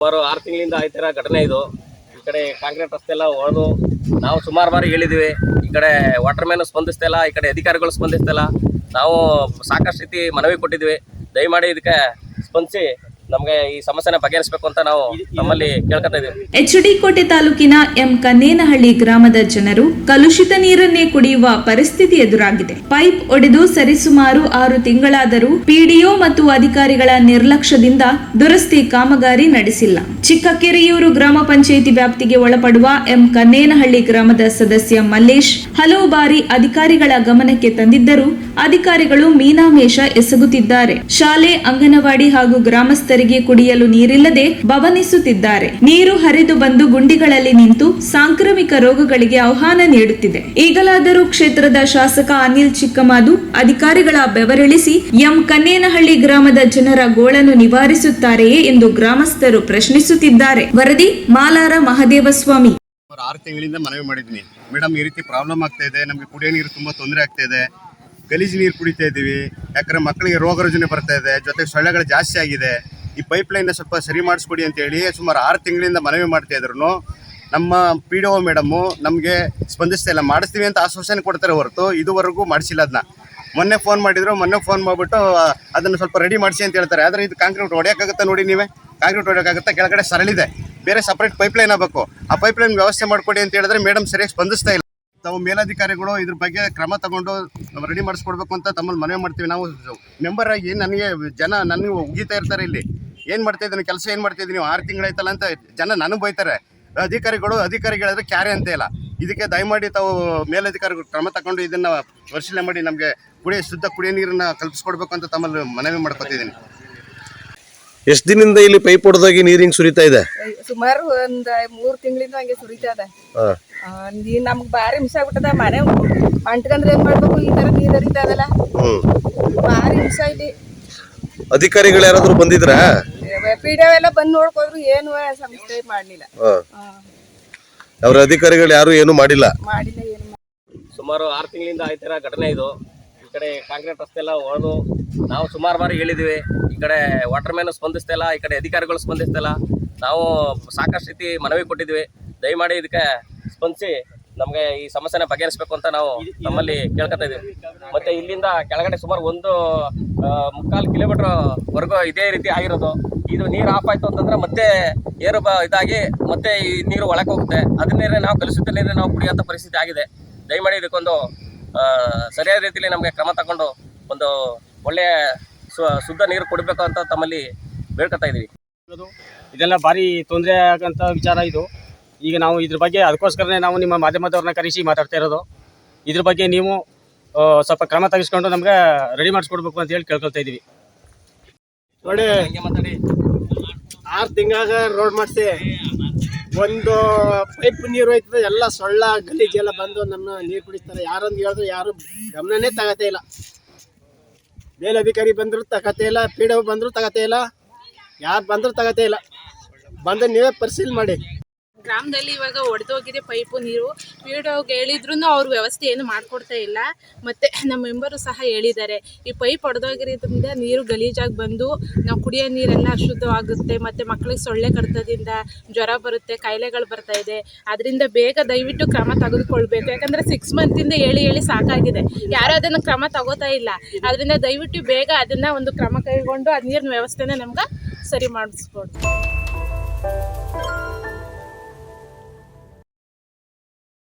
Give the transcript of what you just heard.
ಸುಮಾರು 6 ತಿಂಗಳಿಂದ ಆಯ್ತಿರೋ ಘಟನೆ ಇದು. ಈ ಕಡೆ ಕಾಂಕ್ರೀಟ್ ರಸ್ತೆ ಎಲ್ಲ ಹೊಡೆದು ನಾವು ಸುಮಾರು ಬಾರಿ ಹೇಳಿದ್ವಿ. ಈ ಕಡೆ ವಾಟರ್ ಮ್ಯಾನ್ ಸ್ಪಂದಿಸ್ತಾ ಇಲ್ಲ, ಈ ಕಡೆ ಅಧಿಕಾರಿಗಳು ಸ್ಪಂದಿಸ್ತಾ ಇಲ್ಲ. ನಾವು ಸಾಕಷ್ಟು ರೀತಿ ಮನವಿ ಕೊಟ್ಟಿದ್ವಿ. ದಯಮಾಡಿ ಇದಕ್ಕೆ ಸ್ಪಂದಿಸಿ ನಮಗೆ ಈ ಸಮಸ್ಯೆನ ಬಗೆಹರಿಸಬೇಕು ಅಂತ ನಾವು ನಮ್ಮಲ್ಲಿ ಕೇಳ್ಕೊತಾ ಇದ್ದೀವಿ. ಎಚ್.ಡಿ. ಕೋಟೆ ತಾಲೂಕಿನ ಎಂ ಕನ್ನೇನಹಳ್ಳಿ ಗ್ರಾಮದ ಜನರು ಕಲುಷಿತ ನೀರನ್ನೇ ಕುಡಿಯುವ ಪರಿಸ್ಥಿತಿ ಎದುರಾಗಿದೆ. ಪೈಪ್ ಒಡೆದು ಸರಿಸುಮಾರು 6 ತಿಂಗಳಾದರೂ ಪಿಡಿಒ ಮತ್ತು ಅಧಿಕಾರಿಗಳ ನಿರ್ಲಕ್ಷ್ಯದಿಂದ ದುರಸ್ತಿ ಕಾಮಗಾರಿ ನಡೆಸಿಲ್ಲ. ಚಿಕ್ಕಕೆರೆಯೂರು ಗ್ರಾಮ ಪಂಚಾಯಿತಿ ವ್ಯಾಪ್ತಿಗೆ ಒಳಪಡುವ ಎಂ ಕನ್ನೇನಹಳ್ಳಿ ಗ್ರಾಮದ ಸದಸ್ಯ ಮಲ್ಲೇಶ್ ಹಲವು ಬಾರಿ ಅಧಿಕಾರಿಗಳ ಗಮನಕ್ಕೆ ತಂದಿದ್ದರೂ ಅಧಿಕಾರಿಗಳು ಮೀನಾಮೇಷ ಎಸಗುತ್ತಿದ್ದಾರೆ. ಶಾಲೆ, ಅಂಗನವಾಡಿ ಹಾಗೂ ಗ್ರಾಮಸ್ಥರಿಗೆ ಕುಡಿಯಲು ನೀರಿಲ್ಲದೆ ಭವನಿಸುತ್ತಿದ್ದಾರೆ. ನೀರು ಹರಿದು ಬಂದು ಗುಂಡಿಗಳಲ್ಲಿ ನಿಂತು ಸಾಂಕ್ರಾಮಿಕ ರೋಗಗಳಿಗೆ ಆಹ್ವಾನ ನೀಡುತ್ತಿದೆ. ಈಗಲಾದರೂ ಕ್ಷೇತ್ರದ ಶಾಸಕ ಅನಿಲ್ ಚಿಕ್ಕಮಾದು ಅಧಿಕಾರಿಗಳ ಬೆವರಿಳಿಸಿ ಎಂ ಕನ್ನೇನಹಳ್ಳಿ ಗ್ರಾಮದ ಜನರ ಗೋಳನ್ನು ನಿವಾರಿಸುತ್ತಾರೆಯೇ ಎಂದು ಗ್ರಾಮಸ್ಥರು ಪ್ರಶ್ನಿಸುತ್ತಿದ್ದಾರೆ. ವರದಿ ಮಾಲಾರ ಮಹದೇವಸ್ವಾಮಿ. 6 ತಿಂಗಳಿಂದ ಮನವಿ ಮಾಡಿದ್ದೀನಿ ಮೇಡಮ್, ಈ ರೀತಿ ಪ್ರಾಬ್ಲಮ್ ಆಗ್ತಾ ಇದೆ. ನಮಗೆ ಕುಡಿಯೋ ನೀರು ತುಂಬಾ ತೊಂದರೆ ಆಗ್ತಾ ಇದೆ. ಗಲೀಜು ನೀರು ಕುಡಿತಾ ಇದ್ದೀವಿ. ಯಾಕಂದ್ರೆ ಮಕ್ಕಳಿಗೆ ರೋಗ ರುಜಿನ ಬರ್ತಾ ಇದೆ, ಜೊತೆಗೆ ಸೊಳ್ಳೆಗಳು ಜಾಸ್ತಿ ಆಗಿದೆ. ಈ ಪೈಪ್ ಲೈನ್ ಸ್ವಲ್ಪ ಸರಿ ಮಾಡಿಸ್ಕೊಡಿ ಅಂತ ಹೇಳಿ ಸುಮಾರು 6 ತಿಂಗಳಿಂದ ಮನವಿ ಮಾಡ್ತಾ ಇದ್ರು. ನಮ್ಮ PDO ಮೇಡಮ್ಮು ನಮಗೆ ಸ್ಪಂದಿಸ್ತಾ ಇಲ್ಲ. ಮಾಡಿಸ್ತೀವಿ ಅಂತ ಆಶ್ವಾಸನೆ ಕೊಡ್ತಾರೆ ಹೊರತು ಇದುವರೆಗೂ ಮಾಡಿಸಿಲ್ಲ. ಅದನ್ನ ಮೊನ್ನೆ ಫೋನ್ ಮಾಡಿಬಿಟ್ಟು ಅದನ್ನು ಸ್ವಲ್ಪ ರೆಡಿ ಮಾಡಿಸಿ ಅಂತ ಹೇಳ್ತಾರೆ. ಆದರೆ ಇದು ಕಾಂಕ್ರೀಟ್ ಹೊಡೆಯೋಕ್ಕಾಗುತ್ತಾ ನೋಡಿ, ನೀವೇ ಕಾಂಕ್ರೀಟ್ ಹೊಡೆಯೋಕ್ಕಾಗುತ್ತಾ? ಕೆಳಗಡೆ ಸರಳಿದೆ, ಬೇರೆ ಸಪ್ರೇಟ್ ಪೈಪ್ ಲೈನ್ ಆಗಬೇಕು. ಆ ಪೈಪ್ ಲೈನ್ ವ್ಯವಸ್ಥೆ ಮಾಡಿಕೊಡಿ ಅಂತ ಹೇಳಿದ್ರೆ ಮೇಡಮ್ ಸರಿಯಾಗಿ ಸ್ಪಂದಿಸ್ತಾ ಇಲ್ಲ. ತಾವು ಮೇಲಧಿಕಾರಿಗಳು ಇದ್ರ ಬಗ್ಗೆ ಕ್ರಮ ತಗೊಂಡು ರೆಡಿ ಮಾಡಿಸ್ಕೊಡ್ಬೇಕು ಅಂತ ತಮ್ಮಲ್ಲಿ ಮನವಿ ಮಾಡ್ತೀವಿ. ನಾವು ಮೆಂಬರ್ ಆಗಿ ನನಗೆ ಉಗಿತಾ ಇರ್ತಾರೆ. ಇಲ್ಲಿ ಏನು ಮಾಡ್ತಾ ಇದ್ದೀನಿ, ಕೆಲಸ ಏನು ಮಾಡ್ತಾ ಇದ್ದೀನಿ, 6 ತಿಂಗಳಾಯ್ತಲ್ಲ ಅಂತ ಜನ ನನಗೆ ಬೈತಾರೆ. ಅಧಿಕಾರಿಗಳಿದ್ರೆ ಕ್ಯಾರೆ ಅಂತ ಇಲ್ಲ. ಇದಕ್ಕೆ ದಯಮಾಡಿ ತಾವು ಮೇಲಧಿಕಾರಿಗಳು ಕ್ರಮ ತಗೊಂಡು ಇದನ್ನು ಪರಿಶೀಲನೆ ಮಾಡಿ ನಮಗೆ ಶುದ್ಧ ಕುಡಿಯೋ ನೀರನ್ನು ಕಲ್ಪಿಸ್ಕೊಡ್ಬೇಕು ಅಂತ ತಮ್ಮಲ್ಲಿ ಮನವಿ ಮಾಡ್ಕೊತಿದ್ದೀನಿ. ಎಷ್ಟು ದಿನದಿಂದ ಇಲ್ಲಿ ಪೈಪ್ ಹೊಡೆದಾಗಿ ನೀರು ಹಿಂಗ್ ಸುರಿತಾ ಇದೆ? ಸುಮಾರು ಒಂದ್ 3 ತಿಂಗಳಿಂದ ಹಂಗೆ ಸುರಿತಾ ಇದೆ. ನಮ್ಗೆ ಬಾರಿ ಮಿಸ್ ಆಗ್ಬಿಟ್ಟದ. ಮನೆ ಅಂಟ್ಕಂದ್ರೆ ಏನ್ ಮಾಡ್ಬೇಕು? ಈ ತರ ನೀರ್ ಹರಿತಾ ಇದಲ್ಲ, ಬಾರಿ ಮಿಸ್ ಇಲ್ಲಿ. ಅಧಿಕಾರಿಗಳು ಯಾರಾದ್ರೂ ಬಂದಿದ್ರ? PDO ಎಲ್ಲ ಬಂದ್ ನೋಡ್ಕೋದ್ರು, ಏನು ಸಮಸ್ಯೆ ಮಾಡ್ಲಿಲ್ಲ. ಅವ್ರ ಅಧಿಕಾರಿಗಳು ಯಾರು ಏನು ಮಾಡಿಲ್ಲ. ಸುಮಾರು 6 ತಿಂಗಳಿಂದ ಆಯ್ತಿರೋ ಘಟನೆ ಇದು. ಈ ಕಡೆ ಕಾಂಕ್ರೀಟ್ ರಸ್ತೆ ಎಲ್ಲ ಹೊಡೆದು ನಾವು ಸುಮಾರು ಬಾರಿ ಹೇಳಿದ್ವಿ. ಈ ಕಡೆ ವಾಟರ್ ಮ್ಯಾನ್ ಸ್ಪಂದಿಸ್ತಾ ಇಲ್ಲ, ಈ ಕಡೆ ಅಧಿಕಾರಿಗಳು ಸ್ಪಂದಿಸ್ತಾ ಇಲ್ಲ. ನಾವು ಸಾಕಷ್ಟು ರೀತಿ ಮನವಿ ಕೊಟ್ಟಿದ್ವಿ. ದಯಮಾಡಿ ಇದಕ್ಕೆ ಸ್ಪಂದಿಸಿ ನಮಗೆ ಈ ಸಮಸ್ಯೆನ ಬಗೆಹರಿಸಬೇಕು ಅಂತ ನಾವು ನಮ್ಮಲ್ಲಿ ಕೇಳ್ಕೊತಾ ಇದ್ದೀವಿ. ಮತ್ತೆ ಇಲ್ಲಿಂದ ಕೆಳಗಡೆ ಸುಮಾರು 1.25 ಕಿಲೋಮೀಟರ್ ವರೆಗೂ ಇದೇ ರೀತಿ ಆಗಿರೋದು. ಇದು ನೀರು ಆಫ್ ಆಯ್ತು ಅಂತಂದ್ರೆ ಮತ್ತೆ ಇದಾಗಿ ಮತ್ತೆ ಈ ನೀರು ಒಳಕ್ಕೆ ಹೋಗುತ್ತೆ. ಅದನ್ನೇ ನಾವು ಕಲುಷಿತ ನೀರೇ ನಾವು ಕುಡಿಯುವಂಥ ಪರಿಸ್ಥಿತಿ ಆಗಿದೆ. ದಯಮಾಡಿ ಇದಕ್ಕೊಂದು ಸರಿಯಾದ ರೀತಿಯಲ್ಲಿ ನಮಗೆ ಕ್ರಮ ತಗೊಂಡು ಒಂದು ಒಳ್ಳೆಯ ಶುದ್ಧ ನೀರು ಕೊಡಬೇಕು ಅಂತ ತಮ್ಮಲ್ಲಿ ಬೇಡ್ಕೊತಾ ಇದ್ದೀವಿ. ಇದೆಲ್ಲ ಭಾರಿ ತೊಂದರೆ ಆಗಂತ ವಿಚಾರ ಇದು. ಈಗ ನಾವು ಇದ್ರ ಬಗ್ಗೆ ಅದಕ್ಕೋಸ್ಕರನೇ ನಾವು ನಿಮ್ಮ ಮಾಧ್ಯಮದವ್ರನ್ನ ಕರೆಸಿ ಮಾತಾಡ್ತಾ ಇರೋದು. ಇದ್ರ ಬಗ್ಗೆ ನೀವು ಸ್ವಲ್ಪ ಕ್ರಮ ತೆಗೆಸ್ಕೊಂಡು ನಮ್ಗೆ ರೆಡಿ ಮಾಡಿಸ್ಕೊಡ್ಬೇಕು ಅಂತ ಹೇಳಿ ಕೇಳ್ಕೊಳ್ತಾ ಇದ್ದೀವಿ. ನೋಡಿ, 6 ತಿಂಗಳಾಗ ರೋಡ್ ಮಾಡಿಸಿ ಒಂದು ಪೈಪ್ ನೀರು ಹೋಯ್ತದೆ, ಎಲ್ಲ ಸೊಳ್ಳ ಗಲೀಜೆಲ್ಲ ಬಂದು ನಮ್ಮ ನೀರು ಕುಡಿಸ್ತಾರೆ. ಯಾರಂತ ಹೇಳಿದ್ರು ಯಾರು ಗಮನನೇ ತಗತೇ ಇಲ್ಲ. ಮೇಲಧಿಕಾರಿ ಬಂದರೂ ತಗತೇ ಇಲ್ಲ, PDO ಬಂದರೂ ತಗತೇ ಇಲ್ಲ, ಯಾರು ಬಂದರೂ ತಗತೇ ಇಲ್ಲ. ಬಂದು ನೀವೇ ಪರಿಶೀಲನೆ ಮಾಡಿ. ಗ್ರಾಮದಲ್ಲಿ ಇವಾಗ ಒಡೆದೋಗಿದೆ ಪೈಪು ನೀರು. PDOಗೆ ಹೇಳಿದ್ರು ಅವ್ರ ವ್ಯವಸ್ಥೆ ಏನು ಮಾಡಿಕೊಡ್ತಾ ಇಲ್ಲ. ಮತ್ತು ನಮ್ಮ ಮೆಂಬರು ಸಹ ಹೇಳಿದ್ದಾರೆ, ಈ ಪೈಪ್ ಒಡೆದೋಗಿರೋದ್ರಿಂದ ನೀರು ಗಲೀಜಾಗಿ ಬಂದು ನಾವು ಕುಡಿಯೋ ನೀರೆಲ್ಲ ಅಶುದ್ಧವಾಗುತ್ತೆ. ಮತ್ತು ಮಕ್ಕಳಿಗೆ ಸೊಳ್ಳೆ ಕಡಿತದಿಂದ ಜ್ವರ ಬರುತ್ತೆ, ಕಾಯಿಲೆಗಳು ಬರ್ತಾ ಇದೆ. ಅದರಿಂದ ಬೇಗ ದಯವಿಟ್ಟು ಕ್ರಮ ತೆಗೆದುಕೊಳ್ಬೇಕು. ಯಾಕಂದರೆ 6 ಮಂತಿಂದ ಹೇಳಿ ಸಾಕಾಗಿದೆ, ಯಾರೂ ಅದನ್ನು ಕ್ರಮ ತಗೋತಾ ಇಲ್ಲ. ಅದರಿಂದ ದಯವಿಟ್ಟು ಬೇಗ ಅದನ್ನು ಒಂದು ಕ್ರಮ ಕೈಗೊಂಡು ಆ ನೀರಿನ ವ್ಯವಸ್ಥೆನ ನಮ್ಗೆ ಸರಿ ಮಾಡಿಸ್ಕೊಡ್ತೀವಿ.